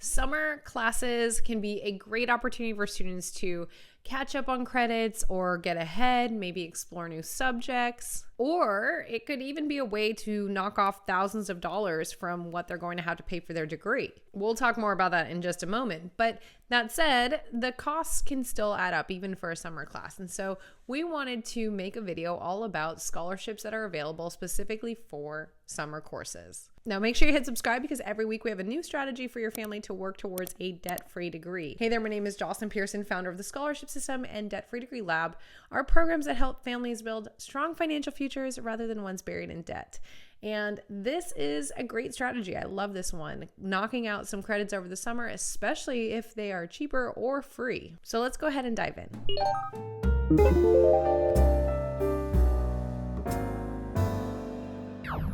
Summer classes can be a great opportunity for students to catch up on credits or get ahead, maybe explore new subjects, or it could even be a way to knock off thousands of dollars from what they're going to have to pay for their degree. We'll talk more about that in just a moment. But that said, the costs can still add up even for a summer class. And so we wanted to make a video all about scholarships that are available specifically for summer courses. Now make sure you hit subscribe because every week we have a new strategy for your family to work towards a debt-free degree. Hey there, my name is Jocelyn Pearson, founder of the Scholarship System and Debt-Free Degree Lab, our programs that help families build strong financial futures rather than ones buried in debt. And this is a great strategy. I love this one. Knocking out some credits over the summer, especially if they are cheaper or free. So let's go ahead and dive in.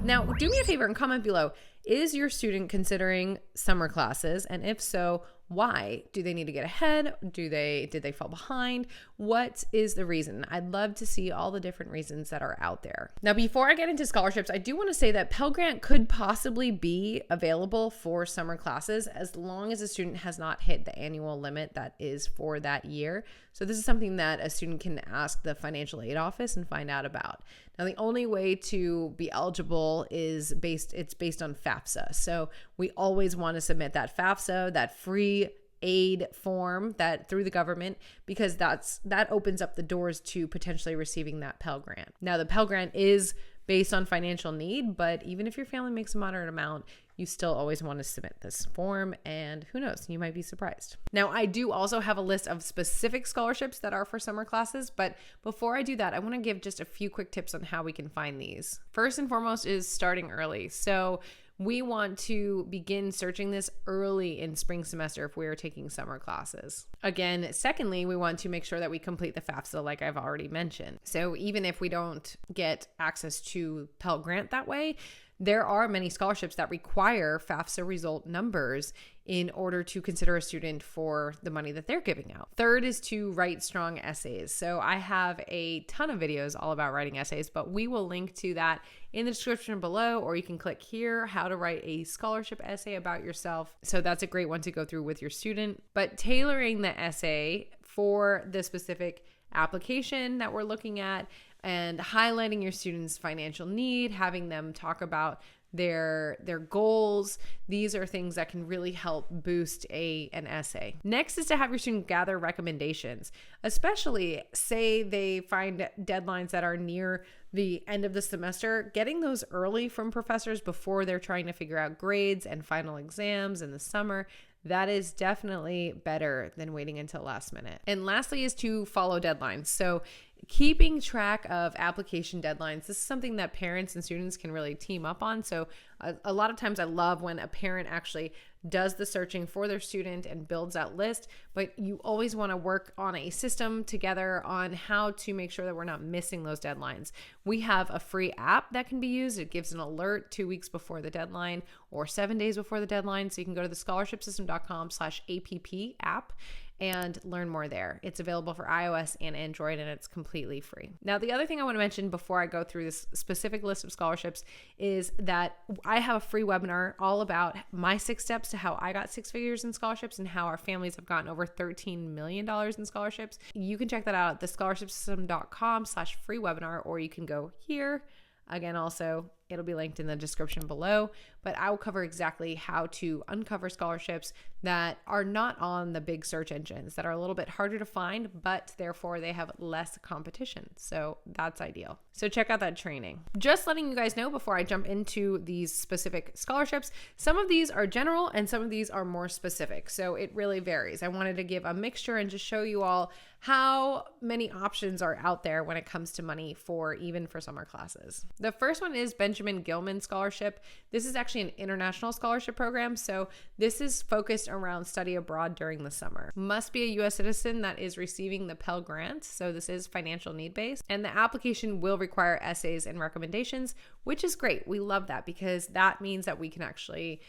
Now, do me a favor and comment below. Is your student considering summer classes? And if so, why? Do they need to get ahead? Did they fall behind? What is the reason? I'd love to see all the different reasons that are out there. Now, before I get into scholarships, I do want to say that Pell Grant could possibly be available for summer classes as long as a student has not hit the annual limit that is for that year. So this is something that a student can ask the financial aid office and find out about. Now, the only way to be eligible is based on FAFSA. So we always want to submit that FAFSA, that free aid form that through the government, because that opens up the doors to potentially receiving that Pell Grant. Now, the Pell Grant is based on financial need, but even if your family makes a moderate amount, you still always want to submit this form, and who knows, you might be surprised. Now, I do also have a list of specific scholarships that are for summer classes, but before I do that, I want to give just a few quick tips on how we can find these. First and foremost is starting early. So we want to begin searching this early in spring semester if we are taking summer classes. Again, secondly, we want to make sure that we complete the FAFSA like I've already mentioned. So even if we don't get access to Pell Grant that way, there are many scholarships that require FAFSA result numbers in order to consider a student for the money that they're giving out. Third is to write strong essays. So I have a ton of videos all about writing essays, but we will link to that in the description below, or you can click here, how to write a scholarship essay about yourself. So that's a great one to go through with your student. But tailoring the essay for the specific application that we're looking at and highlighting your students' financial need, having them talk about their goals. These are things that can really help boost an essay. Next is to have your student gather recommendations, especially say they find deadlines that are near the end of the semester. Getting those early from professors before they're trying to figure out grades and final exams in the summer, that is definitely better than waiting until last minute. And lastly is to follow deadlines. So keeping track of application deadlines, this is something that parents and students can really team up on. So a lot of times I love when a parent actually does the searching for their student and builds that list, but you always want to work on a system together on how to make sure that we're not missing those deadlines. We have a free app that can be used. It gives an alert 2 weeks before the deadline or 7 days before the deadline. So you can go to the scholarshipsystem.com/app app and learn more there. It's available for iOS and Android, and it's completely free. Now, the other thing I want to mention before I go through this specific list of scholarships is that I have a free webinar all about my 6 steps to how I got 6 figures in scholarships and how our families have gotten over $13 million in scholarships. You can check that out at thescholarshipsystem.com/free webinar, or you can go here. Again, also, it'll be linked in the description below, but I will cover exactly how to uncover scholarships that are not on the big search engines, that are a little bit harder to find, but therefore they have less competition. So that's ideal. So check out that training. Just letting you guys know before I jump into these specific scholarships, some of these are general and some of these are more specific. So it really varies. I wanted to give a mixture and just show you all how many options are out there when it comes to money even for summer classes. The first one is Benjamin Gilman Scholarship. This is actually an international scholarship program. So this is focused around study abroad during the summer. Must be a U.S. citizen that is receiving the Pell Grant. So this is financial need based, and the application will require essays and recommendations which is great. We love that because that means that we can actually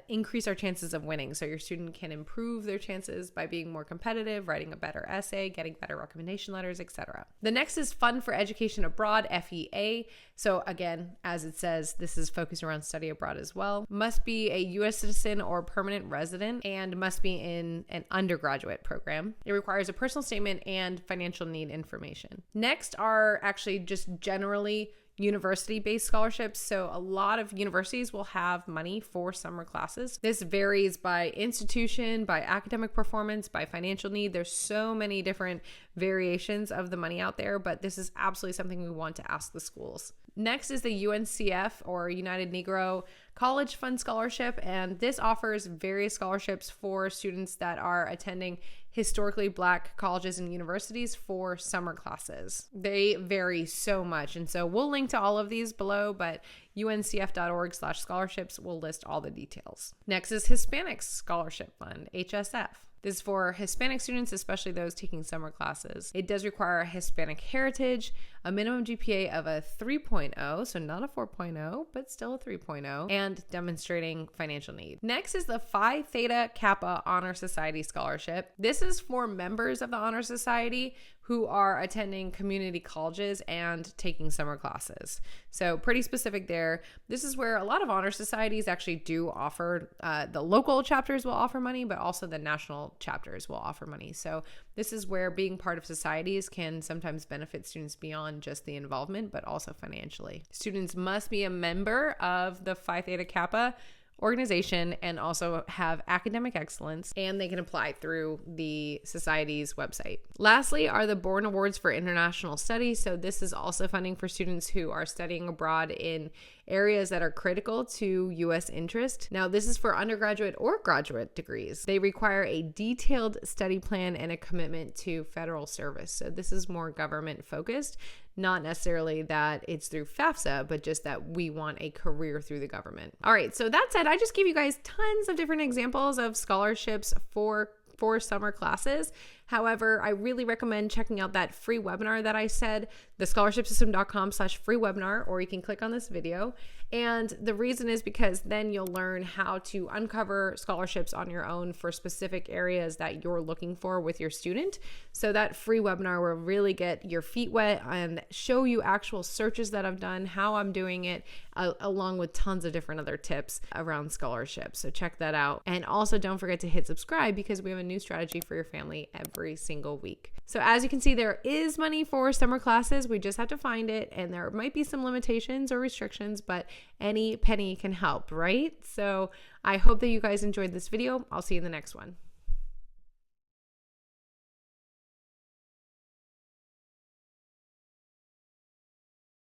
increase our chances of winning. So your student can improve their chances by being more competitive, writing a better essay, getting better recommendation letters, etc. The next is Fund for Education Abroad, FEA. So again, as it says, this is focused around study abroad as well. Must be a U.S. citizen or permanent resident and must be in an undergraduate program. It requires a personal statement and financial need information. Next are actually just generally university-based scholarships. So a lot of universities will have money for summer classes. This varies by institution, by academic performance, by financial need. There's so many different variations of the money out there, but this is absolutely something we want to ask the schools. Next is the UNCF or United Negro College Fund Scholarship, and this offers various scholarships for students that are attending historically Black colleges and universities for summer classes. They vary so much, and so we'll link to all of these below, but uncf.org/scholarships will list all the details. Next is Hispanic Scholarship Fund, HSF. This is for Hispanic students, especially those taking summer classes. It does require a Hispanic heritage, a minimum GPA of a 3.0, so not a 4.0, but still a 3.0, and demonstrating financial need. Next is the Phi Theta Kappa Honor Society Scholarship. This is for members of the Honor Society who are attending community colleges and taking summer classes. So pretty specific there. This is where a lot of honor societies actually do offer, the local chapters will offer money, but also the national chapters will offer money. So this is where being part of societies can sometimes benefit students beyond just the involvement, but also financially. Students must be a member of the Phi Theta Kappa organization and also have academic excellence, and they can apply through the society's website. Lastly are the Bourne Awards for International Studies. So this is also funding for students who are studying abroad in areas that are critical to U.S. interest. Now, this is for undergraduate or graduate degrees. They require a detailed study plan and a commitment to federal service. So this is more government focused, not necessarily that it's through FAFSA, but just that we want a career through the government. All right, so that said, I just gave you guys tons of different examples of scholarships for summer classes. However, I really recommend checking out that free webinar that I said, thescholarshipsystem.com/free webinar, or you can click on this video. And the reason is because then you'll learn how to uncover scholarships on your own for specific areas that you're looking for with your student. So that free webinar will really get your feet wet and show you actual searches that I've done, how I'm doing it, along with tons of different other tips around scholarships. So check that out. And also don't forget to hit subscribe because we have a new strategy for your family every single week. So as you can see, there is money for summer classes. We just have to find it, and there might be some limitations or restrictions, but any penny can help, right? So I hope that you guys enjoyed this video. I'll see you in the next one.